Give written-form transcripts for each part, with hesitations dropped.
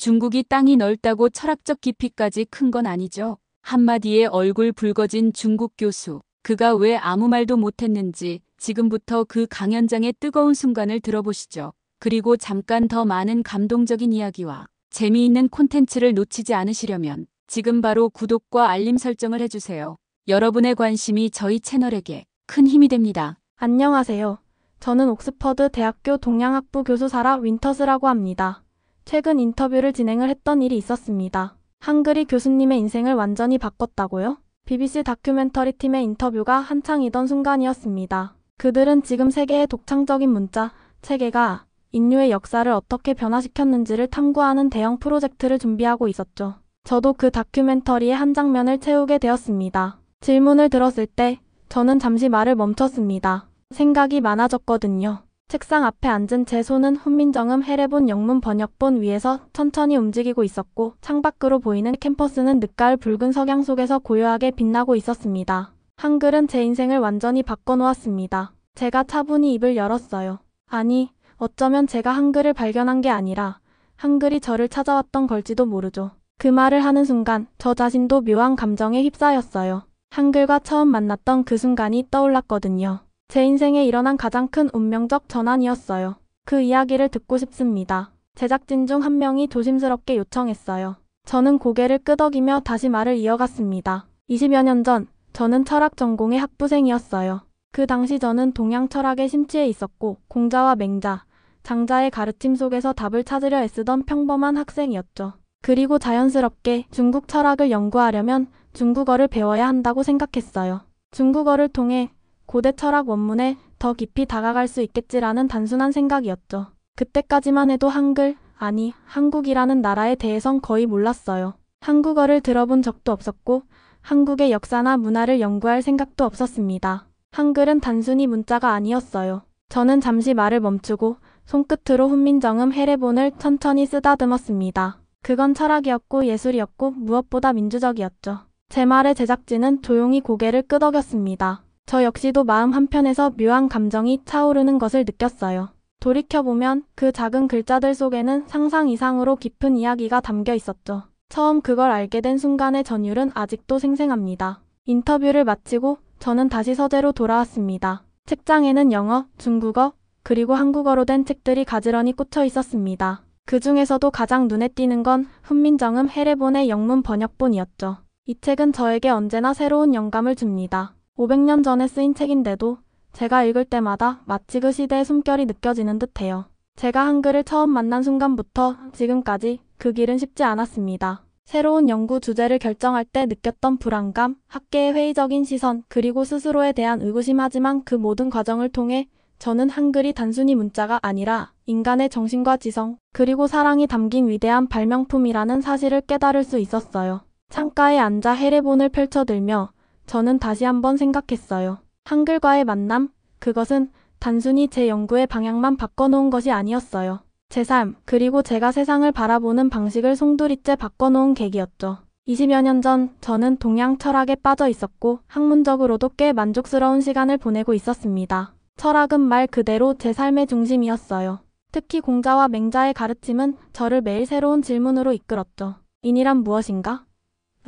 중국이 땅이 넓다고 철학적 깊이까지 큰 건 아니죠. 한마디에 얼굴 붉어진 중국 교수. 그가 왜 아무 말도 못했는지 지금부터 그 강연장의 뜨거운 순간을 들어보시죠. 그리고 잠깐 더 많은 감동적인 이야기와 재미있는 콘텐츠를 놓치지 않으시려면 지금 바로 구독과 알림 설정을 해주세요. 여러분의 관심이 저희 채널에게 큰 힘이 됩니다. 안녕하세요. 저는 옥스퍼드 대학교 동양학부 교수 사라 윈터스라고 합니다. 최근 인터뷰를 진행을 했던 일이 있었습니다. 한글이 교수님의 인생을 완전히 바꿨다고요? BBC 다큐멘터리 팀의 인터뷰가 한창이던 순간이었습니다. 그들은 지금 세계의 독창적인 문자, 체계가 인류의 역사를 어떻게 변화시켰는지를 탐구하는 대형 프로젝트를 준비하고 있었죠. 저도 그 다큐멘터리의 한 장면을 채우게 되었습니다. 질문을 들었을 때 저는 잠시 말을 멈췄습니다. 생각이 많아졌거든요. 책상 앞에 앉은 제 손은 훈민정음 해례본 영문 번역본 위에서 천천히 움직이고 있었고 창밖으로 보이는 캠퍼스는 늦가을 붉은 석양 속에서 고요하게 빛나고 있었습니다. 한글은 제 인생을 완전히 바꿔놓았습니다. 제가 차분히 입을 열었어요. 아니, 어쩌면 제가 한글을 발견한 게 아니라 한글이 저를 찾아왔던 걸지도 모르죠. 그 말을 하는 순간 저 자신도 묘한 감정에 휩싸였어요. 한글과 처음 만났던 그 순간이 떠올랐거든요. 제 인생에 일어난 가장 큰 운명적 전환이었어요. 그 이야기를 듣고 싶습니다. 제작진 중 한 명이 조심스럽게 요청했어요. 저는 고개를 끄덕이며 다시 말을 이어갔습니다. 20여 년 전, 저는 철학 전공의 학부생이었어요. 그 당시 저는 동양 철학에 심취해 있었고 공자와 맹자, 장자의 가르침 속에서 답을 찾으려 애쓰던 평범한 학생이었죠. 그리고 자연스럽게 중국 철학을 연구하려면 중국어를 배워야 한다고 생각했어요. 중국어를 통해 고대 철학 원문에 더 깊이 다가갈 수 있겠지라는 단순한 생각이었죠. 그때까지만 해도 한글, 아니 한국이라는 나라에 대해선 거의 몰랐어요. 한국어를 들어본 적도 없었고 한국의 역사나 문화를 연구할 생각도 없었습니다. 한글은 단순히 문자가 아니었어요. 저는 잠시 말을 멈추고 손끝으로 훈민정음 해례본을 천천히 쓰다듬었습니다. 그건 철학이었고 예술이었고 무엇보다 민주적이었죠. 제 말에 제작진은 조용히 고개를 끄덕였습니다. 저 역시도 마음 한편에서 묘한 감정이 차오르는 것을 느꼈어요. 돌이켜보면 그 작은 글자들 속에는 상상 이상으로 깊은 이야기가 담겨 있었죠. 처음 그걸 알게 된 순간의 전율은 아직도 생생합니다. 인터뷰를 마치고 저는 다시 서재로 돌아왔습니다. 책장에는 영어, 중국어, 그리고 한국어로 된 책들이 가지런히 꽂혀 있었습니다. 그 중에서도 가장 눈에 띄는 건 훈민정음 해례본의 영문 번역본이었죠. 이 책은 저에게 언제나 새로운 영감을 줍니다. 500년 전에 쓰인 책인데도 제가 읽을 때마다 마치 그 시대의 숨결이 느껴지는 듯해요. 제가 한글을 처음 만난 순간부터 지금까지 그 길은 쉽지 않았습니다. 새로운 연구 주제를 결정할 때 느꼈던 불안감, 학계의 회의적인 시선, 그리고 스스로에 대한 의구심. 하지만 그 모든 과정을 통해 저는 한글이 단순히 문자가 아니라 인간의 정신과 지성, 그리고 사랑이 담긴 위대한 발명품이라는 사실을 깨달을 수 있었어요. 창가에 앉아 해례본을 펼쳐들며 저는 다시 한번 생각했어요. 한글과의 만남, 그것은 단순히 제 연구의 방향만 바꿔놓은 것이 아니었어요. 제 삶, 그리고 제가 세상을 바라보는 방식을 송두리째 바꿔놓은 계기였죠. 20여 년 전 저는 동양 철학에 빠져 있었고 학문적으로도 꽤 만족스러운 시간을 보내고 있었습니다. 철학은 말 그대로 제 삶의 중심이었어요. 특히 공자와 맹자의 가르침은 저를 매일 새로운 질문으로 이끌었죠. 인이란 무엇인가?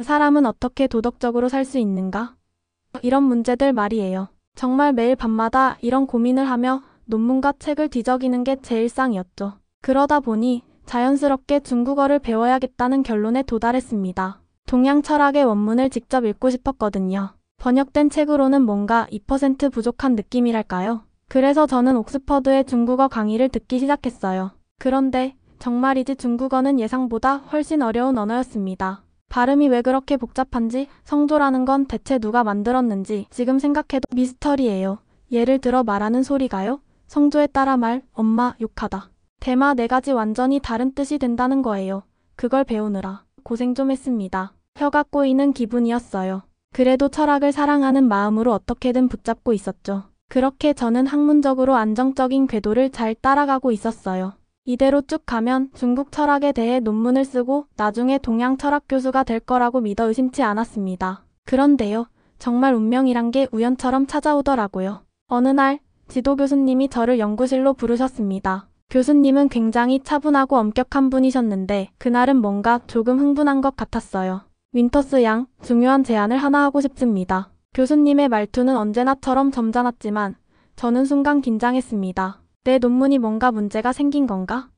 사람은 어떻게 도덕적으로 살 수 있는가? 이런 문제들 말이에요. 정말 매일 밤마다 이런 고민을 하며 논문과 책을 뒤적이는 게 제 일상이었죠. 그러다 보니 자연스럽게 중국어를 배워야겠다는 결론에 도달했습니다. 동양 철학의 원문을 직접 읽고 싶었거든요. 번역된 책으로는 뭔가 2% 부족한 느낌이랄까요? 그래서 저는 옥스퍼드의 중국어 강의를 듣기 시작했어요. 그런데 정말이지 중국어는 예상보다 훨씬 어려운 언어였습니다. 발음이 왜 그렇게 복잡한지, 성조라는 건 대체 누가 만들었는지 지금 생각해도 미스터리예요. 예를 들어 말하는 소리가요? 성조에 따라 말, 엄마, 욕하다. 대마 네 가지 완전히 다른 뜻이 된다는 거예요. 그걸 배우느라 고생 좀 했습니다. 혀가 꼬이는 기분이었어요. 그래도 철학을 사랑하는 마음으로 어떻게든 붙잡고 있었죠. 그렇게 저는 학문적으로 안정적인 궤도를 잘 따라가고 있었어요. 이대로 쭉 가면 중국 철학에 대해 논문을 쓰고 나중에 동양 철학 교수가 될 거라고 믿어 의심치 않았습니다. 그런데요, 정말 운명이란 게 우연처럼 찾아오더라고요. 어느 날 지도 교수님이 저를 연구실로 부르셨습니다. 교수님은 굉장히 차분하고 엄격한 분이셨는데 그날은 뭔가 조금 흥분한 것 같았어요. 윈터스 양, 중요한 제안을 하나 하고 싶습니다. 교수님의 말투는 언제나처럼 점잖았지만 저는 순간 긴장했습니다. 내 논문이 뭔가 문제가 생긴 건가?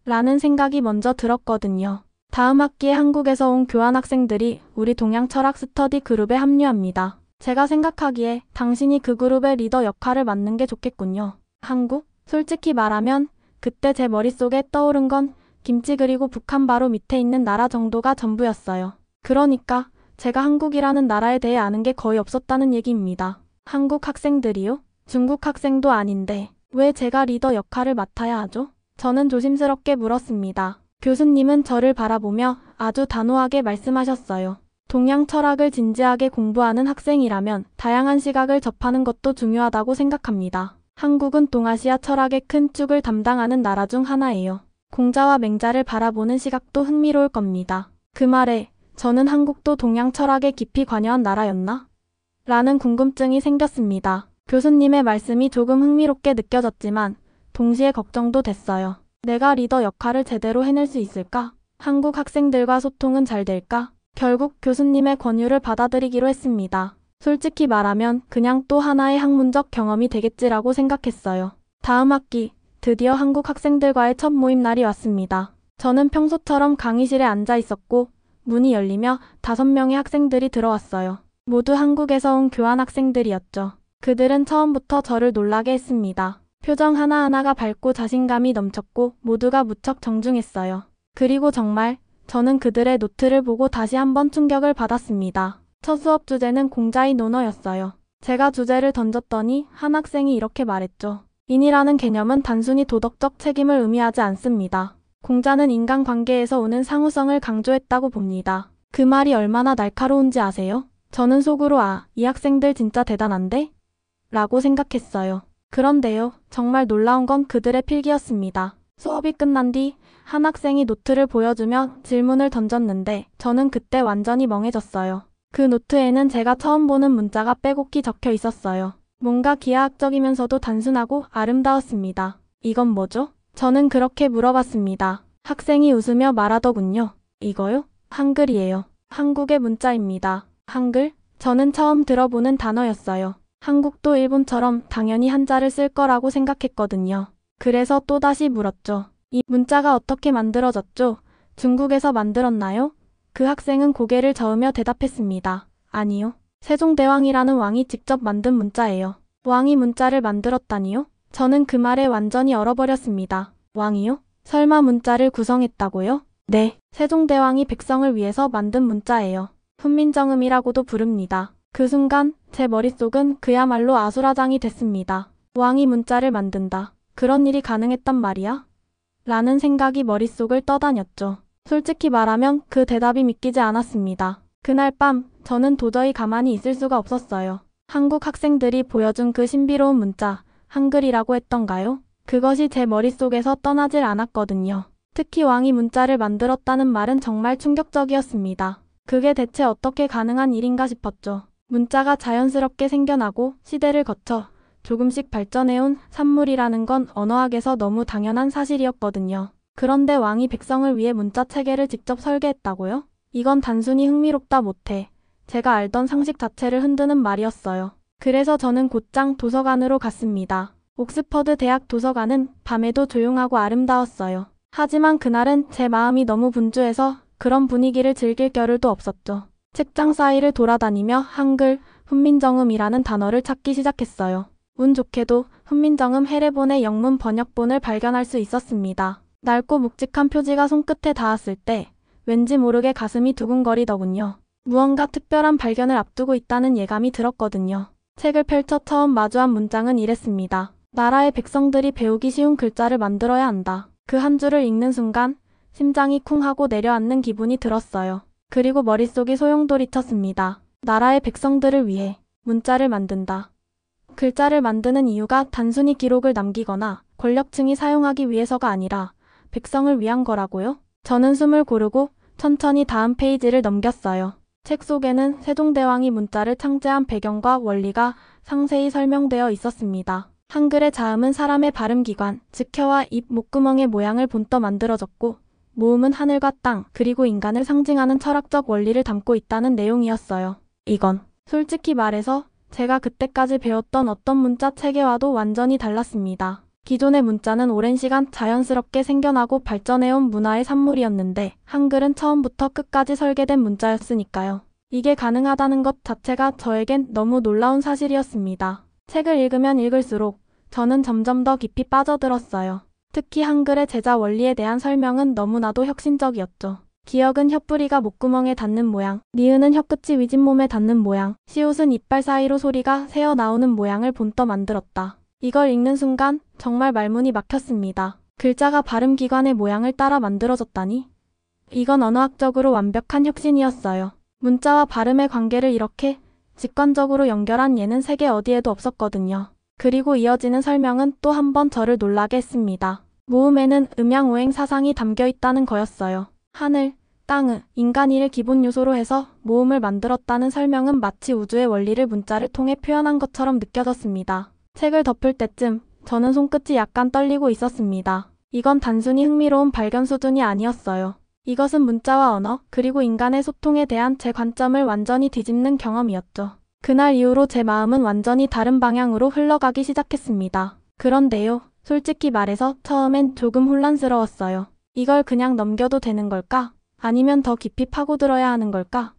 라는 생각이 먼저 들었거든요. 다음 학기에 한국에서 온 교환학생들이 우리 동양 철학 스터디 그룹에 합류합니다. 제가 생각하기에 당신이 그 그룹의 리더 역할을 맡는 게 좋겠군요. 한국? 솔직히 말하면 그때 제 머릿속에 떠오른 건 김치 그리고 북한 바로 밑에 있는 나라 정도가 전부였어요. 그러니까 제가 한국이라는 나라에 대해 아는 게 거의 없었다는 얘기입니다. 한국 학생들이요? 중국 학생도 아닌데 왜 제가 리더 역할을 맡아야 하죠? 저는 조심스럽게 물었습니다. 교수님은 저를 바라보며 아주 단호하게 말씀하셨어요. 동양 철학을 진지하게 공부하는 학생이라면 다양한 시각을 접하는 것도 중요하다고 생각합니다. 한국은 동아시아 철학의 큰 축을 담당하는 나라 중 하나예요. 공자와 맹자를 바라보는 시각도 흥미로울 겁니다. 그 말에 저는 한국도 동양 철학에 깊이 관여한 나라였나? 라는 궁금증이 생겼습니다. 교수님의 말씀이 조금 흥미롭게 느껴졌지만 동시에 걱정도 됐어요. 내가 리더 역할을 제대로 해낼 수 있을까? 한국 학생들과 소통은 잘 될까? 결국 교수님의 권유를 받아들이기로 했습니다. 솔직히 말하면 그냥 또 하나의 학문적 경험이 되겠지라고 생각했어요. 다음 학기 드디어 한국 학생들과의 첫 모임 날이 왔습니다. 저는 평소처럼 강의실에 앉아 있었고 문이 열리며 5명의 학생들이 들어왔어요. 모두 한국에서 온 교환학생들이었죠. 그들은 처음부터 저를 놀라게 했습니다. 표정 하나하나가 밝고 자신감이 넘쳤고 모두가 무척 정중했어요. 그리고 정말 저는 그들의 노트를 보고 다시 한번 충격을 받았습니다. 첫 수업 주제는 공자의 논어였어요. 제가 주제를 던졌더니 한 학생이 이렇게 말했죠. 인이라는 개념은 단순히 도덕적 책임을 의미하지 않습니다. 공자는 인간관계에서 오는 상호성을 강조했다고 봅니다. 그 말이 얼마나 날카로운지 아세요? 저는 속으로 이 학생들 진짜 대단한데? 라고 생각했어요. 그런데요, 정말 놀라운 건 그들의 필기였습니다. 수업이 끝난 뒤 한 학생이 노트를 보여주며 질문을 던졌는데 저는 그때 완전히 멍해졌어요. 그 노트에는 제가 처음 보는 문자가 빼곡히 적혀 있었어요. 뭔가 기하학적이면서도 단순하고 아름다웠습니다. 이건 뭐죠? 저는 그렇게 물어봤습니다. 학생이 웃으며 말하더군요. 이거요? 한글이에요. 한국의 문자입니다. 한글? 저는 처음 들어보는 단어였어요. 한국도 일본처럼 당연히 한자를 쓸 거라고 생각했거든요. 그래서 또다시 물었죠. 이 문자가 어떻게 만들어졌죠? 중국에서 만들었나요? 그 학생은 고개를 저으며 대답했습니다. 아니요. 세종대왕이라는 왕이 직접 만든 문자예요. 왕이 문자를 만들었다니요? 저는 그 말에 완전히 얼어버렸습니다. 왕이요? 설마 문자를 구성했다고요? 네. 세종대왕이 백성을 위해서 만든 문자예요. 훈민정음이라고도 부릅니다. 그 순간 제 머릿속은 그야말로 아수라장이 됐습니다. 왕이 문자를 만든다. 그런 일이 가능했단 말이야? 라는 생각이 머릿속을 떠다녔죠. 솔직히 말하면 그 대답이 믿기지 않았습니다. 그날 밤 저는 도저히 가만히 있을 수가 없었어요. 한국 학생들이 보여준 그 신비로운 문자, 한글이라고 했던가요? 그것이 제 머릿속에서 떠나질 않았거든요. 특히 왕이 문자를 만들었다는 말은 정말 충격적이었습니다. 그게 대체 어떻게 가능한 일인가 싶었죠. 문자가 자연스럽게 생겨나고 시대를 거쳐 조금씩 발전해온 산물이라는 건 언어학에서 너무 당연한 사실이었거든요. 그런데 왕이 백성을 위해 문자 체계를 직접 설계했다고요? 이건 단순히 흥미롭다 못해 제가 알던 상식 자체를 흔드는 말이었어요. 그래서 저는 곧장 도서관으로 갔습니다. 옥스퍼드 대학 도서관은 밤에도 조용하고 아름다웠어요. 하지만 그날은 제 마음이 너무 분주해서 그런 분위기를 즐길 겨를도 없었죠. 책장 사이를 돌아다니며 한글, 훈민정음이라는 단어를 찾기 시작했어요. 운 좋게도 훈민정음 해례본의 영문 번역본을 발견할 수 있었습니다. 낡고 묵직한 표지가 손끝에 닿았을 때 왠지 모르게 가슴이 두근거리더군요. 무언가 특별한 발견을 앞두고 있다는 예감이 들었거든요. 책을 펼쳐 처음 마주한 문장은 이랬습니다. 나라의 백성들이 배우기 쉬운 글자를 만들어야 한다. 그 한 줄을 읽는 순간 심장이 쿵 하고 내려앉는 기분이 들었어요. 그리고 머릿속이 소용돌이쳤습니다. 나라의 백성들을 위해 문자를 만든다. 글자를 만드는 이유가 단순히 기록을 남기거나 권력층이 사용하기 위해서가 아니라 백성을 위한 거라고요? 저는 숨을 고르고 천천히 다음 페이지를 넘겼어요. 책 속에는 세종대왕이 문자를 창제한 배경과 원리가 상세히 설명되어 있었습니다. 한글의 자음은 사람의 발음기관, 즉 혀와 입, 목구멍의 모양을 본떠 만들어졌고 모음은 하늘과 땅, 그리고 인간을 상징하는 철학적 원리를 담고 있다는 내용이었어요. 이건 솔직히 말해서 제가 그때까지 배웠던 어떤 문자 체계와도 완전히 달랐습니다. 기존의 문자는 오랜 시간 자연스럽게 생겨나고 발전해온 문화의 산물이었는데 한글은 처음부터 끝까지 설계된 문자였으니까요. 이게 가능하다는 것 자체가 저에겐 너무 놀라운 사실이었습니다. 책을 읽으면 읽을수록 저는 점점 더 깊이 빠져들었어요. 특히 한글의 제자 원리에 대한 설명은 너무나도 혁신적이었죠. 기역은 혀뿌리가 목구멍에 닿는 모양, 니은은 혀끝이 위진몸에 닿는 모양, 시옷은 이빨 사이로 소리가 새어나오는 모양을 본떠 만들었다. 이걸 읽는 순간 정말 말문이 막혔습니다. 글자가 발음기관의 모양을 따라 만들어졌다니? 이건 언어학적으로 완벽한 혁신이었어요. 문자와 발음의 관계를 이렇게 직관적으로 연결한 예는 세계 어디에도 없었거든요. 그리고 이어지는 설명은 또 한 번 저를 놀라게 했습니다. 모음에는 음양오행 사상이 담겨 있다는 거였어요. 하늘, 땅, 인간이를 기본 요소로 해서 모음을 만들었다는 설명은 마치 우주의 원리를 문자를 통해 표현한 것처럼 느껴졌습니다. 책을 덮을 때쯤 저는 손끝이 약간 떨리고 있었습니다. 이건 단순히 흥미로운 발견 수준이 아니었어요. 이것은 문자와 언어, 그리고 인간의 소통에 대한 제 관점을 완전히 뒤집는 경험이었죠. 그날 이후로 제 마음은 완전히 다른 방향으로 흘러가기 시작했습니다. 그런데요, 솔직히 말해서 처음엔 조금 혼란스러웠어요. 이걸 그냥 넘겨도 되는 걸까? 아니면 더 깊이 파고들어야 하는 걸까?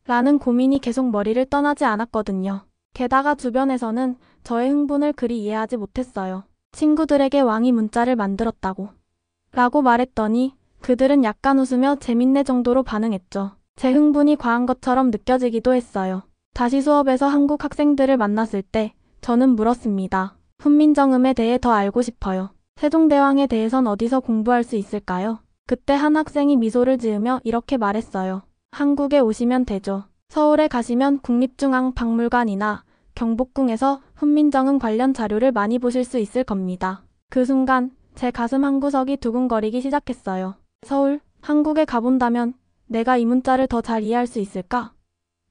라는 고민이 계속 머리를 떠나지 않았거든요. 게다가 주변에서는 저의 흥분을 그리 이해하지 못했어요. 친구들에게 왕이 문자를 만들었다고 라고 말했더니 그들은 약간 웃으며 재밌네 정도로 반응했죠. 제 흥분이 과한 것처럼 느껴지기도 했어요. 다시 수업에서 한국 학생들을 만났을 때 저는 물었습니다. 훈민정음에 대해 더 알고 싶어요. 세종대왕에 대해선 어디서 공부할 수 있을까요? 그때 한 학생이 미소를 지으며 이렇게 말했어요. 한국에 오시면 되죠. 서울에 가시면 국립중앙박물관이나 경복궁에서 훈민정음 관련 자료를 많이 보실 수 있을 겁니다. 그 순간 제 가슴 한구석이 두근거리기 시작했어요. 서울, 한국에 가본다면 내가 이 문자를 더 잘 이해할 수 있을까?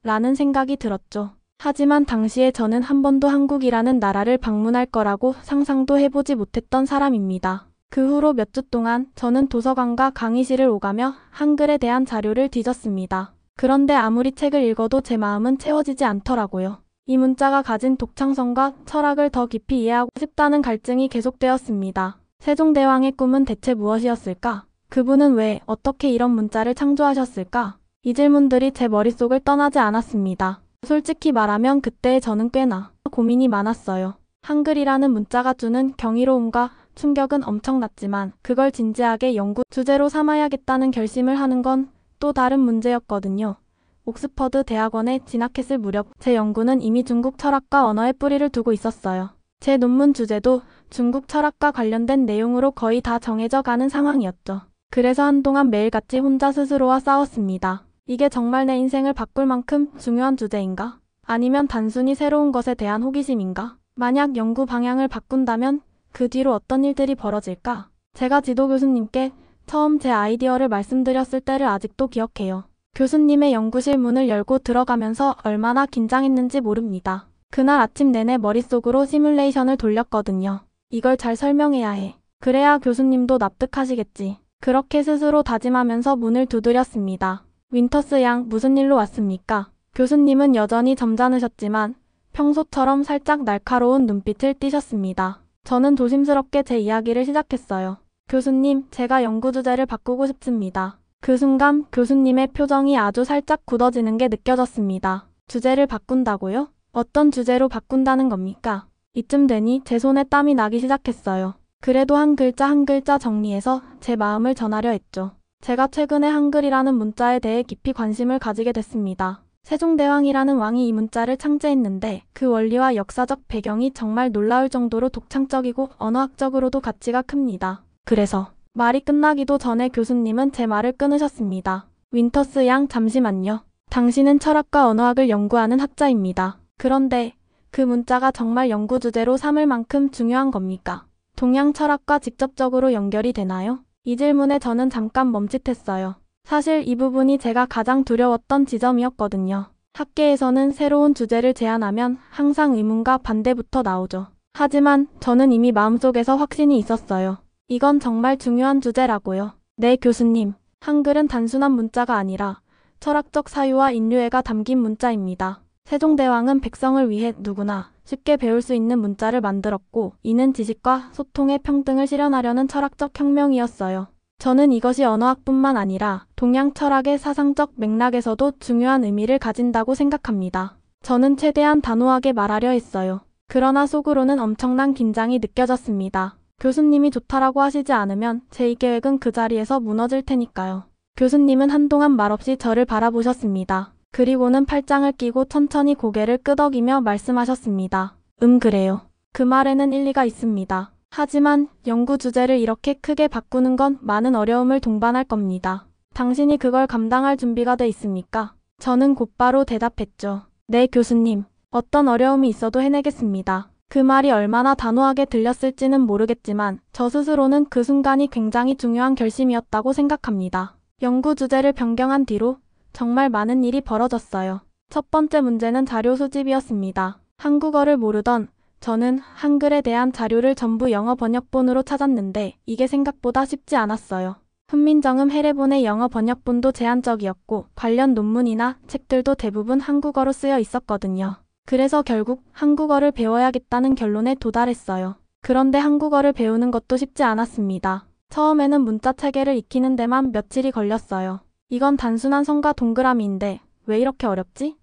라는 생각이 들었죠. 하지만 당시에 저는 한 번도 한국이라는 나라를 방문할 거라고 상상도 해보지 못했던 사람입니다. 그 후로 몇 주 동안 저는 도서관과 강의실을 오가며 한글에 대한 자료를 뒤졌습니다. 그런데 아무리 책을 읽어도 제 마음은 채워지지 않더라고요. 이 문자가 가진 독창성과 철학을 더 깊이 이해하고 싶다는 갈증이 계속되었습니다. 세종대왕의 꿈은 대체 무엇이었을까? 그분은 왜, 어떻게 이런 문자를 창조하셨을까? 이 질문들이 제 머릿속을 떠나지 않았습니다. 솔직히 말하면 그때 저는 꽤나 고민이 많았어요. 한글이라는 문자가 주는 경이로움과 충격은 엄청났지만 그걸 진지하게 연구 주제로 삼아야겠다는 결심을 하는 건 또 다른 문제였거든요. 옥스퍼드 대학원에 진학했을 무렵 제 연구는 이미 중국 철학과 언어에 뿌리를 두고 있었어요. 제 논문 주제도 중국 철학과 관련된 내용으로 거의 다 정해져 가는 상황이었죠. 그래서 한동안 매일같이 혼자 스스로와 싸웠습니다. 이게 정말 내 인생을 바꿀 만큼 중요한 주제인가? 아니면 단순히 새로운 것에 대한 호기심인가? 만약 연구 방향을 바꾼다면 그 뒤로 어떤 일들이 벌어질까? 제가 지도 교수님께 처음 제 아이디어를 말씀드렸을 때를 아직도 기억해요. 교수님의 연구실 문을 열고 들어가면서 얼마나 긴장했는지 모릅니다. 그날 아침 내내 머릿속으로 시뮬레이션을 돌렸거든요. 이걸 잘 설명해야 해. 그래야 교수님도 납득하시겠지. 그렇게 스스로 다짐하면서 문을 두드렸습니다. 윈터스 양, 무슨 일로 왔습니까? 교수님은 여전히 점잖으셨지만 평소처럼 살짝 날카로운 눈빛을 띠셨습니다. 저는 조심스럽게 제 이야기를 시작했어요. 교수님, 제가 연구 주제를 바꾸고 싶습니다. 그 순간 교수님의 표정이 아주 살짝 굳어지는 게 느껴졌습니다. 주제를 바꾼다고요? 어떤 주제로 바꾼다는 겁니까? 이쯤 되니 제 손에 땀이 나기 시작했어요. 그래도 한 글자 한 글자 정리해서 제 마음을 전하려 했죠. 제가 최근에 한글이라는 문자에 대해 깊이 관심을 가지게 됐습니다. 세종대왕이라는 왕이 이 문자를 창제했는데 그 원리와 역사적 배경이 정말 놀라울 정도로 독창적이고 언어학적으로도 가치가 큽니다. 그래서 말이 끝나기도 전에 교수님은 제 말을 끊으셨습니다. 윈터스 양, 잠시만요. 당신은 철학과 언어학을 연구하는 학자입니다. 그런데 그 문자가 정말 연구 주제로 삼을 만큼 중요한 겁니까? 동양 철학과 직접적으로 연결이 되나요? 이 질문에 저는 잠깐 멈칫했어요. 사실 이 부분이 제가 가장 두려웠던 지점이었거든요. 학계에서는 새로운 주제를 제안하면 항상 의문과 반대부터 나오죠. 하지만 저는 이미 마음속에서 확신이 있었어요. 이건 정말 중요한 주제라고요. 네, 교수님. 한글은 단순한 문자가 아니라 철학적 사유와 인류애가 담긴 문자입니다. 세종대왕은 백성을 위해 누구나 쉽게 배울 수 있는 문자를 만들었고, 이는 지식과 소통의 평등을 실현하려는 철학적 혁명이었어요. 저는 이것이 언어학뿐만 아니라 동양 철학의 사상적 맥락에서도 중요한 의미를 가진다고 생각합니다. 저는 최대한 단호하게 말하려 했어요. 그러나 속으로는 엄청난 긴장이 느껴졌습니다. 교수님이 좋다라고 하시지 않으면 제 이 계획은 그 자리에서 무너질 테니까요. 교수님은 한동안 말없이 저를 바라보셨습니다. 그리고는 팔짱을 끼고 천천히 고개를 끄덕이며 말씀하셨습니다. 그래요. 그 말에는 일리가 있습니다. 하지만 연구 주제를 이렇게 크게 바꾸는 건 많은 어려움을 동반할 겁니다. 당신이 그걸 감당할 준비가 돼 있습니까? 저는 곧바로 대답했죠. 네, 교수님. 어떤 어려움이 있어도 해내겠습니다. 그 말이 얼마나 단호하게 들렸을지는 모르겠지만 저 스스로는 그 순간이 굉장히 중요한 결심이었다고 생각합니다. 연구 주제를 변경한 뒤로 정말 많은 일이 벌어졌어요. 첫 번째 문제는 자료 수집이었습니다. 한국어를 모르던 저는 한글에 대한 자료를 전부 영어 번역본으로 찾았는데 이게 생각보다 쉽지 않았어요. 훈민정음 해례본의 영어 번역본도 제한적이었고 관련 논문이나 책들도 대부분 한국어로 쓰여 있었거든요. 그래서 결국 한국어를 배워야겠다는 결론에 도달했어요. 그런데 한국어를 배우는 것도 쉽지 않았습니다. 처음에는 문자 체계를 익히는 데만 며칠이 걸렸어요. 이건 단순한 선과 동그라미인데 왜 이렇게 어렵지?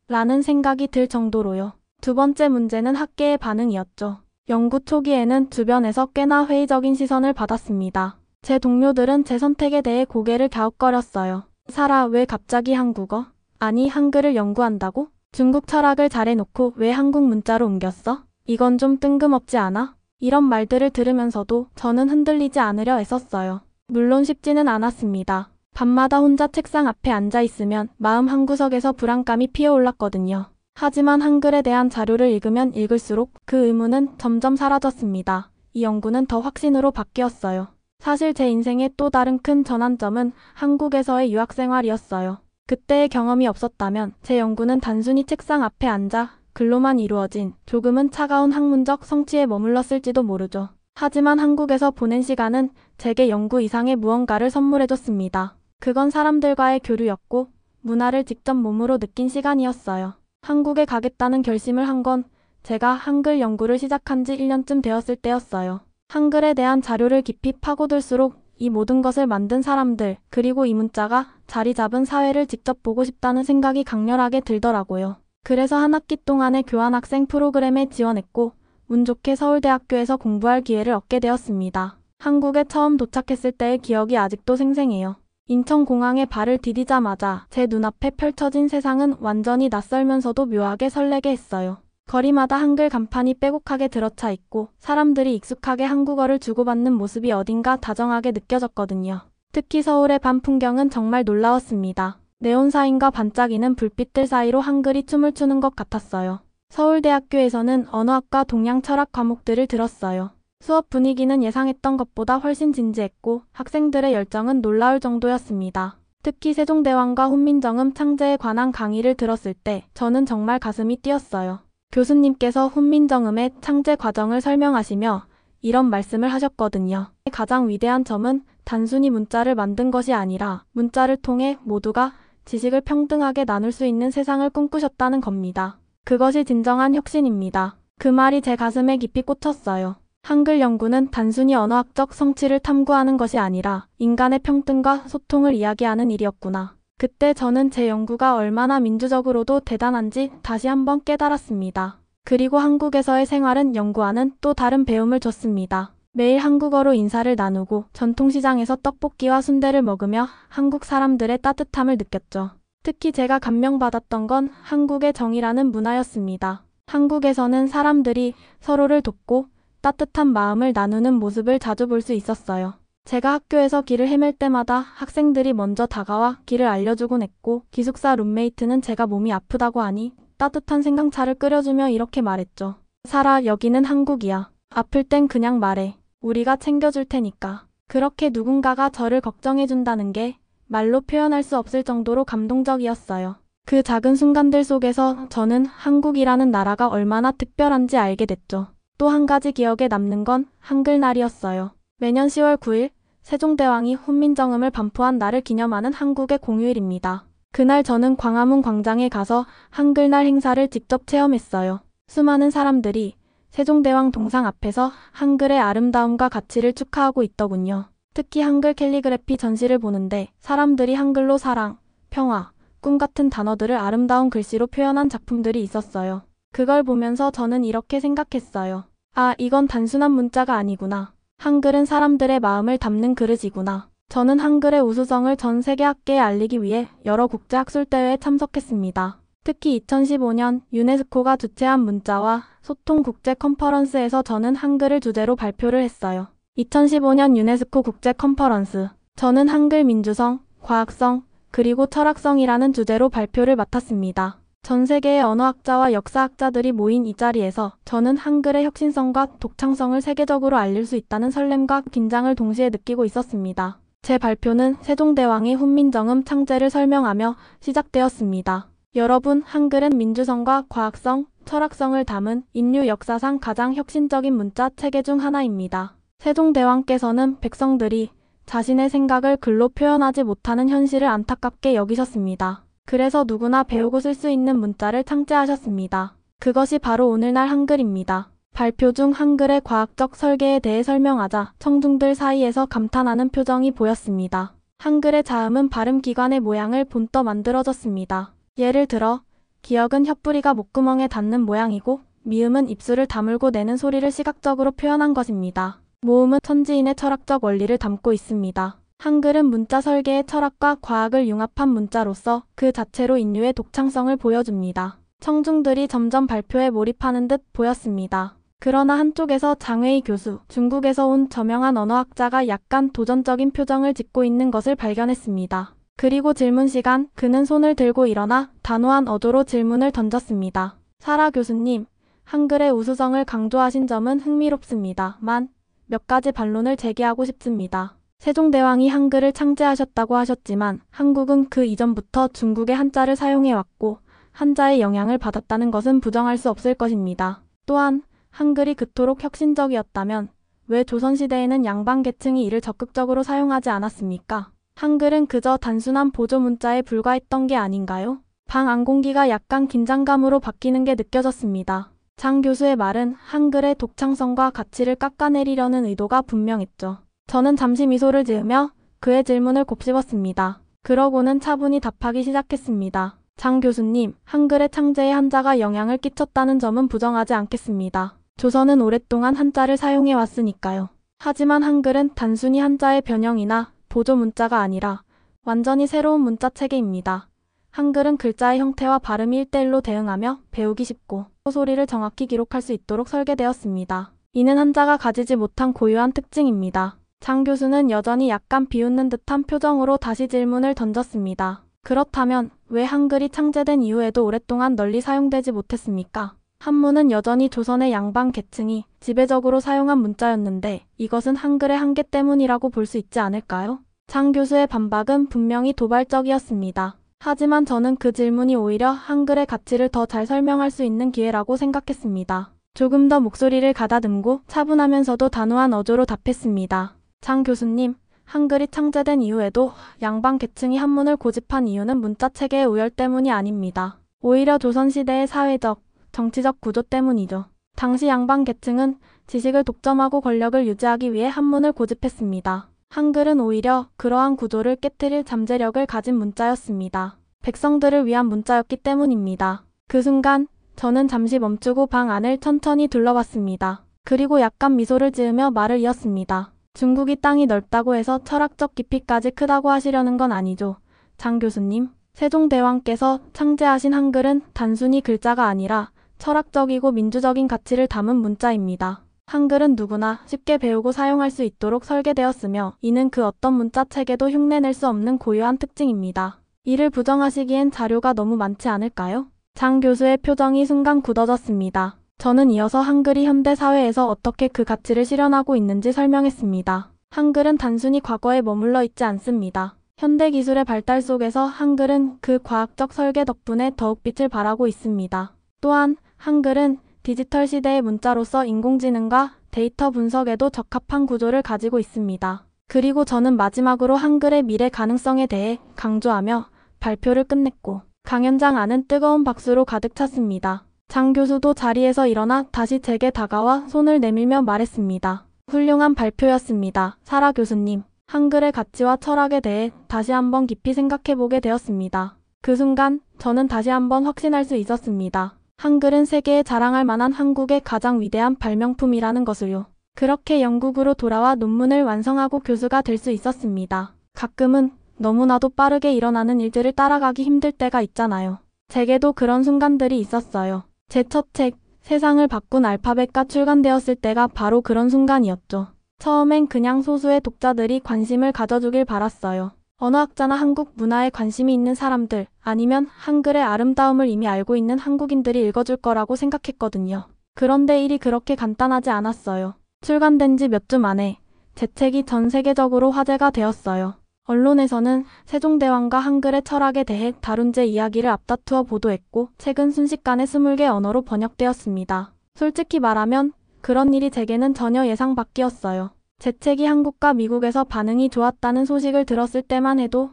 라는 생각이 들 정도로요. 두 번째 문제는 학계의 반응이었죠. 연구 초기에는 주변에서 꽤나 회의적인 시선을 받았습니다. 제 동료들은 제 선택에 대해 고개를 갸웃거렸어요. 사라, 왜 갑자기 한국어? 아니, 한글을 연구한다고? 중국 철학을 잘해놓고 왜 한국 문자로 옮겼어? 이건 좀 뜬금없지 않아? 이런 말들을 들으면서도 저는 흔들리지 않으려 애썼어요. 물론 쉽지는 않았습니다. 밤마다 혼자 책상 앞에 앉아있으면 마음 한구석에서 불안감이 피어올랐거든요. 하지만 한글에 대한 자료를 읽으면 읽을수록 그 의문은 점점 사라졌습니다. 이 연구는 더 확신으로 바뀌었어요. 사실 제 인생의 또 다른 큰 전환점은 한국에서의 유학 생활이었어요. 그때의 경험이 없었다면 제 연구는 단순히 책상 앞에 앉아 글로만 이루어진 조금은 차가운 학문적 성취에 머물렀을지도 모르죠. 하지만 한국에서 보낸 시간은 제게 연구 이상의 무언가를 선물해줬습니다. 그건 사람들과의 교류였고 문화를 직접 몸으로 느낀 시간이었어요. 한국에 가겠다는 결심을 한 건 제가 한글 연구를 시작한 지 1년쯤 되었을 때였어요. 한글에 대한 자료를 깊이 파고들수록 이 모든 것을 만든 사람들, 그리고 이 문자가 자리 잡은 사회를 직접 보고 싶다는 생각이 강렬하게 들더라고요. 그래서 한 학기 동안의 교환학생 프로그램에 지원했고 운 좋게 서울대학교에서 공부할 기회를 얻게 되었습니다. 한국에 처음 도착했을 때의 기억이 아직도 생생해요. 인천공항에 발을 디디자마자 제 눈앞에 펼쳐진 세상은 완전히 낯설면서도 묘하게 설레게 했어요. 거리마다 한글 간판이 빼곡하게 들어차 있고 사람들이 익숙하게 한국어를 주고받는 모습이 어딘가 다정하게 느껴졌거든요. 특히 서울의 밤 풍경은 정말 놀라웠습니다. 네온사인과 반짝이는 불빛들 사이로 한글이 춤을 추는 것 같았어요. 서울대학교에서는 언어학과 동양 철학 과목들을 들었어요. 수업 분위기는 예상했던 것보다 훨씬 진지했고 학생들의 열정은 놀라울 정도였습니다. 특히 세종대왕과 훈민정음 창제에 관한 강의를 들었을 때 저는 정말 가슴이 뛰었어요. 교수님께서 훈민정음의 창제 과정을 설명하시며 이런 말씀을 하셨거든요. 가장 위대한 점은 단순히 문자를 만든 것이 아니라 문자를 통해 모두가 지식을 평등하게 나눌 수 있는 세상을 꿈꾸셨다는 겁니다. 그것이 진정한 혁신입니다. 그 말이 제 가슴에 깊이 꽂혔어요. 한글 연구는 단순히 언어학적 성취를 탐구하는 것이 아니라 인간의 평등과 소통을 이야기하는 일이었구나. 그때 저는 제 연구가 얼마나 민주적으로도 대단한지 다시 한번 깨달았습니다. 그리고 한국에서의 생활은 연구와는 또 다른 배움을 줬습니다. 매일 한국어로 인사를 나누고 전통시장에서 떡볶이와 순대를 먹으며 한국 사람들의 따뜻함을 느꼈죠. 특히 제가 감명받았던 건 한국의 정이라는 문화였습니다. 한국에서는 사람들이 서로를 돕고 따뜻한 마음을 나누는 모습을 자주 볼 수 있었어요. 제가 학교에서 길을 헤맬 때마다 학생들이 먼저 다가와 길을 알려주곤 했고 기숙사 룸메이트는 제가 몸이 아프다고 하니 따뜻한 생강차를 끓여주며 이렇게 말했죠. 사라, 여기는 한국이야. 아플 땐 그냥 말해. 우리가 챙겨줄 테니까. 그렇게 누군가가 저를 걱정해준다는 게 말로 표현할 수 없을 정도로 감동적이었어요. 그 작은 순간들 속에서 저는 한국이라는 나라가 얼마나 특별한지 알게 됐죠. 또 한 가지 기억에 남는 건 한글날이었어요. 매년 10월 9일 세종대왕이 훈민정음을 반포한 날을 기념하는 한국의 공휴일입니다. 그날 저는 광화문 광장에 가서 한글날 행사를 직접 체험했어요. 수많은 사람들이 세종대왕 동상 앞에서 한글의 아름다움과 가치를 축하하고 있더군요. 특히 한글 캘리그래피 전시를 보는데 사람들이 한글로 사랑, 평화, 꿈 같은 단어들을 아름다운 글씨로 표현한 작품들이 있었어요. 그걸 보면서 저는 이렇게 생각했어요. 아, 이건 단순한 문자가 아니구나. 한글은 사람들의 마음을 담는 그릇이구나. 저는 한글의 우수성을 전 세계 학계에 알리기 위해 여러 국제 학술대회에 참석했습니다. 특히 2015년 유네스코가 주최한 문자와 소통 국제 컨퍼런스에서 저는 한글을 주제로 발표를 했어요. 2015년 유네스코 국제 컨퍼런스. 저는 한글 민주성, 과학성, 그리고 철학성이라는 주제로 발표를 맡았습니다. 전 세계의 언어학자와 역사학자들이 모인 이 자리에서 저는 한글의 혁신성과 독창성을 세계적으로 알릴 수 있다는 설렘과 긴장을 동시에 느끼고 있었습니다. 제 발표는 세종대왕의 훈민정음 창제를 설명하며 시작되었습니다. 여러분, 한글은 민주성과 과학성, 철학성을 담은 인류 역사상 가장 혁신적인 문자 체계 중 하나입니다. 세종대왕께서는 백성들이 자신의 생각을 글로 표현하지 못하는 현실을 안타깝게 여기셨습니다. 그래서 누구나 배우고 쓸 수 있는 문자를 창제하셨습니다. 그것이 바로 오늘날 한글입니다. 발표 중 한글의 과학적 설계에 대해 설명하자 청중들 사이에서 감탄하는 표정이 보였습니다. 한글의 자음은 발음기관의 모양을 본떠 만들어졌습니다. 예를 들어 기역은 혀뿌리가 목구멍에 닿는 모양이고 미음은 입술을 다물고 내는 소리를 시각적으로 표현한 것입니다. 모음은 천지인의 철학적 원리를 담고 있습니다. 한글은 문자 설계의 철학과 과학을 융합한 문자로서 그 자체로 인류의 독창성을 보여줍니다. 청중들이 점점 발표에 몰입하는 듯 보였습니다. 그러나 한쪽에서 장웨이 교수, 중국에서 온 저명한 언어학자가 약간 도전적인 표정을 짓고 있는 것을 발견했습니다. 그리고 질문 시간, 그는 손을 들고 일어나 단호한 어조로 질문을 던졌습니다. 사라 교수님, 한글의 우수성을 강조하신 점은 흥미롭습니다만 몇 가지 반론을 제기하고 싶습니다. 세종대왕이 한글을 창제하셨다고 하셨지만 한국은 그 이전부터 중국의 한자를 사용해왔고 한자의 영향을 받았다는 것은 부정할 수 없을 것입니다. 또한 한글이 그토록 혁신적이었다면 왜 조선시대에는 양반계층이 이를 적극적으로 사용하지 않았습니까? 한글은 그저 단순한 보조 문자에 불과했던 게 아닌가요? 방 안 공기가 약간 긴장감으로 바뀌는 게 느껴졌습니다. 장 교수의 말은 한글의 독창성과 가치를 깎아내리려는 의도가 분명했죠. 저는 잠시 미소를 지으며 그의 질문을 곱씹었습니다. 그러고는 차분히 답하기 시작했습니다. 장 교수님, 한글의 창제에 한자가 영향을 끼쳤다는 점은 부정하지 않겠습니다. 조선은 오랫동안 한자를 사용해 왔으니까요. 하지만 한글은 단순히 한자의 변형이나 보조 문자가 아니라 완전히 새로운 문자 체계입니다. 한글은 글자의 형태와 발음이 1대1로 대응하며 배우기 쉽고 소리를 정확히 기록할 수 있도록 설계되었습니다. 이는 한자가 가지지 못한 고유한 특징입니다. 장 교수는 여전히 약간 비웃는 듯한 표정으로 다시 질문을 던졌습니다. 그렇다면 왜 한글이 창제된 이후에도 오랫동안 널리 사용되지 못했습니까? 한문은 여전히 조선의 양반 계층이 지배적으로 사용한 문자였는데 이것은 한글의 한계 때문이라고 볼 수 있지 않을까요? 장 교수의 반박은 분명히 도발적이었습니다. 하지만 저는 그 질문이 오히려 한글의 가치를 더 잘 설명할 수 있는 기회라고 생각했습니다. 조금 더 목소리를 가다듬고 차분하면서도 단호한 어조로 답했습니다. 장 교수님, 한글이 창제된 이후에도 양반 계층이 한문을 고집한 이유는 문자 체계의 우열 때문이 아닙니다. 오히려 조선시대의 사회적, 정치적 구조 때문이죠. 당시 양반 계층은 지식을 독점하고 권력을 유지하기 위해 한문을 고집했습니다. 한글은 오히려 그러한 구조를 깨트릴 잠재력을 가진 문자였습니다. 백성들을 위한 문자였기 때문입니다. 그 순간 저는 잠시 멈추고 방 안을 천천히 둘러봤습니다. 그리고 약간 미소를 지으며 말을 이었습니다. 중국이 땅이 넓다고 해서 철학적 깊이까지 크다고 하시려는 건 아니죠. 장 교수님, 세종대왕께서 창제하신 한글은 단순히 글자가 아니라 철학적이고 민주적인 가치를 담은 문자입니다. 한글은 누구나 쉽게 배우고 사용할 수 있도록 설계되었으며 이는 그 어떤 문자 체계도 흉내낼 수 없는 고유한 특징입니다. 이를 부정하시기엔 자료가 너무 많지 않을까요? 장 교수의 표정이 순간 굳어졌습니다. 저는 이어서 한글이 현대 사회에서 어떻게 그 가치를 실현하고 있는지 설명했습니다. 한글은 단순히 과거에 머물러 있지 않습니다. 현대 기술의 발달 속에서 한글은 그 과학적 설계 덕분에 더욱 빛을 발하고 있습니다. 또한 한글은 디지털 시대의 문자로서 인공지능과 데이터 분석에도 적합한 구조를 가지고 있습니다. 그리고 저는 마지막으로 한글의 미래 가능성에 대해 강조하며 발표를 끝냈고 강연장 안은 뜨거운 박수로 가득 찼습니다. 장 교수도 자리에서 일어나 다시 제게 다가와 손을 내밀며 말했습니다. 훌륭한 발표였습니다. 사라 교수님, 한글의 가치와 철학에 대해 다시 한번 깊이 생각해보게 되었습니다. 그 순간 저는 다시 한번 확신할 수 있었습니다. 한글은 세계에 자랑할 만한 한국의 가장 위대한 발명품이라는 것을요. 그렇게 영국으로 돌아와 논문을 완성하고 교수가 될 수 있었습니다. 가끔은 너무나도 빠르게 일어나는 일들을 따라가기 힘들 때가 있잖아요. 제게도 그런 순간들이 있었어요. 제 첫 책, 세상을 바꾼 알파벳가 출간되었을 때가 바로 그런 순간이었죠. 처음엔 그냥 소수의 독자들이 관심을 가져주길 바랐어요. 언어학자나 한국 문화에 관심이 있는 사람들, 아니면 한글의 아름다움을 이미 알고 있는 한국인들이 읽어줄 거라고 생각했거든요. 그런데 일이 그렇게 간단하지 않았어요. 출간된 지 몇 주 만에 제 책이 전 세계적으로 화제가 되었어요. 언론에서는 세종대왕과 한글의 철학에 대해 다룬 제 이야기를 앞다투어 보도했고 책은 순식간에 20개 언어로 번역되었습니다. 솔직히 말하면 그런 일이 제게는 전혀 예상 밖이었어요. 제 책이 한국과 미국에서 반응이 좋았다는 소식을 들었을 때만 해도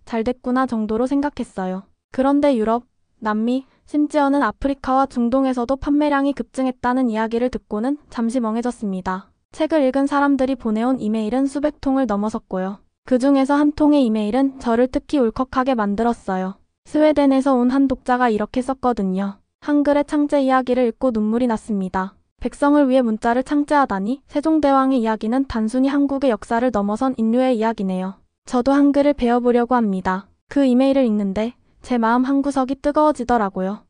잘 됐구나 정도로 생각했어요. 그런데 유럽, 남미, 심지어는 아프리카와 중동에서도 판매량이 급증했다는 이야기를 듣고는 잠시 멍해졌습니다. 책을 읽은 사람들이 보내온 이메일은 수백 통을 넘어섰고요. 그 중에서 한 통의 이메일은 저를 특히 울컥하게 만들었어요. 스웨덴에서 온 한 독자가 이렇게 썼거든요. 한글의 창제 이야기를 읽고 눈물이 났습니다. 백성을 위해 문자를 창제하다니 세종대왕의 이야기는 단순히 한국의 역사를 넘어선 인류의 이야기네요. 저도 한글을 배워보려고 합니다. 그 이메일을 읽는데 제 마음 한구석이 뜨거워지더라고요.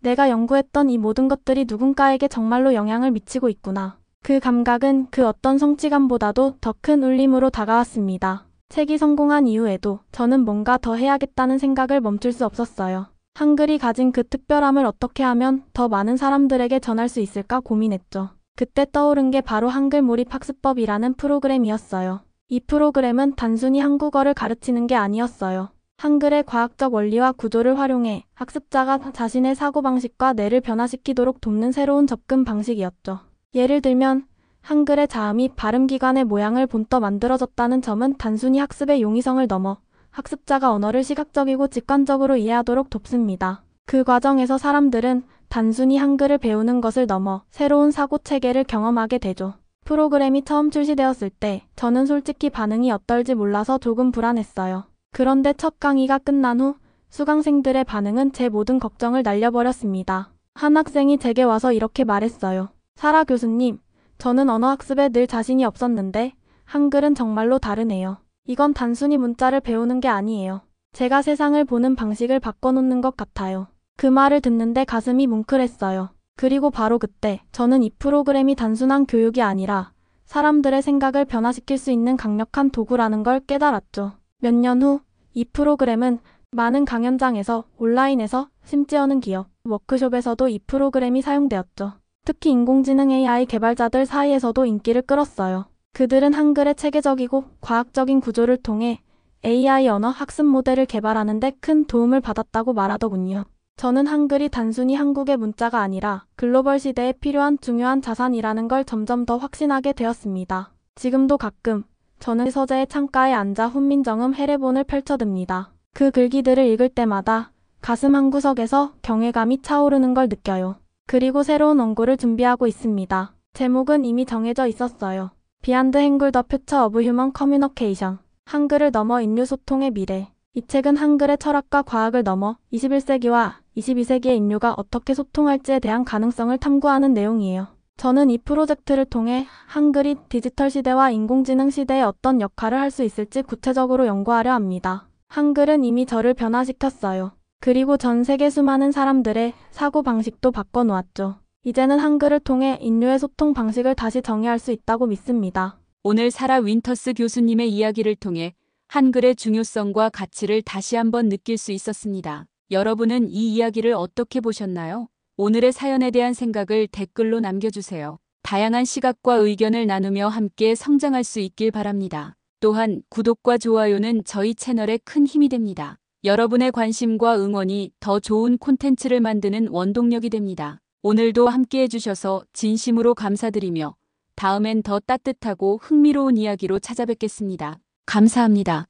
내가 연구했던 이 모든 것들이 누군가에게 정말로 영향을 미치고 있구나. 그 감각은 그 어떤 성취감보다도 더 큰 울림으로 다가왔습니다. 책이 성공한 이후에도 저는 뭔가 더 해야겠다는 생각을 멈출 수 없었어요. 한글이 가진 그 특별함을 어떻게 하면 더 많은 사람들에게 전할 수 있을까 고민했죠. 그때 떠오른 게 바로 한글 몰입 학습법이라는 프로그램이었어요. 이 프로그램은 단순히 한국어를 가르치는 게 아니었어요. 한글의 과학적 원리와 구조를 활용해 학습자가 자신의 사고방식과 뇌를 변화시키도록 돕는 새로운 접근 방식이었죠. 예를 들면 한글의 자음이 발음기관의 모양을 본떠 만들어졌다는 점은 단순히 학습의 용이성을 넘어 학습자가 언어를 시각적이고 직관적으로 이해하도록 돕습니다. 그 과정에서 사람들은 단순히 한글을 배우는 것을 넘어 새로운 사고체계를 경험하게 되죠. 프로그램이 처음 출시되었을 때 저는 솔직히 반응이 어떨지 몰라서 조금 불안했어요. 그런데 첫 강의가 끝난 후 수강생들의 반응은 제 모든 걱정을 날려버렸습니다. 한 학생이 제게 와서 이렇게 말했어요. 사라 교수님, 저는 언어학습에 늘 자신이 없었는데 한글은 정말로 다르네요. 이건 단순히 문자를 배우는 게 아니에요. 제가 세상을 보는 방식을 바꿔놓는 것 같아요. 그 말을 듣는데 가슴이 뭉클했어요. 그리고 바로 그때 저는 이 프로그램이 단순한 교육이 아니라 사람들의 생각을 변화시킬 수 있는 강력한 도구라는 걸 깨달았죠. 몇 년 후 이 프로그램은 많은 강연장에서, 온라인에서, 심지어는 기업, 워크숍에서도 이 프로그램이 사용되었죠. 특히 인공지능 AI 개발자들 사이에서도 인기를 끌었어요. 그들은 한글의 체계적이고 과학적인 구조를 통해 AI 언어 학습 모델을 개발하는 데 큰 도움을 받았다고 말하더군요. 저는 한글이 단순히 한국의 문자가 아니라 글로벌 시대에 필요한 중요한 자산이라는 걸 점점 더 확신하게 되었습니다. 지금도 가끔 저는 서재의 창가에 앉아 훈민정음 해례본을 펼쳐듭니다. 그 글귀들을 읽을 때마다 가슴 한구석에서 경외감이 차오르는 걸 느껴요. 그리고 새로운 원고를 준비하고 있습니다. 제목은 이미 정해져 있었어요. Beyond Hangul The Future of Human Communication. 한글을 넘어 인류 소통의 미래. 이 책은 한글의 철학과 과학을 넘어 21세기와 22세기의 인류가 어떻게 소통할지에 대한 가능성을 탐구하는 내용이에요. 저는 이 프로젝트를 통해 한글이 디지털 시대와 인공지능 시대에 어떤 역할을 할 수 있을지 구체적으로 연구하려 합니다. 한글은 이미 저를 변화시켰어요. 그리고 전 세계 수많은 사람들의 사고방식도 바꿔놓았죠. 이제는 한글을 통해 인류의 소통 방식을 다시 정의할 수 있다고 믿습니다. 오늘 사라 윈터스 교수님의 이야기를 통해 한글의 중요성과 가치를 다시 한번 느낄 수 있었습니다. 여러분은 이 이야기를 어떻게 보셨나요? 오늘의 사연에 대한 생각을 댓글로 남겨주세요. 다양한 시각과 의견을 나누며 함께 성장할 수 있길 바랍니다. 또한 구독과 좋아요는 저희 채널에 큰 힘이 됩니다. 여러분의 관심과 응원이 더 좋은 콘텐츠를 만드는 원동력이 됩니다. 오늘도 함께 해주셔서 진심으로 감사드리며 다음엔 더 따뜻하고 흥미로운 이야기로 찾아뵙겠습니다. 감사합니다.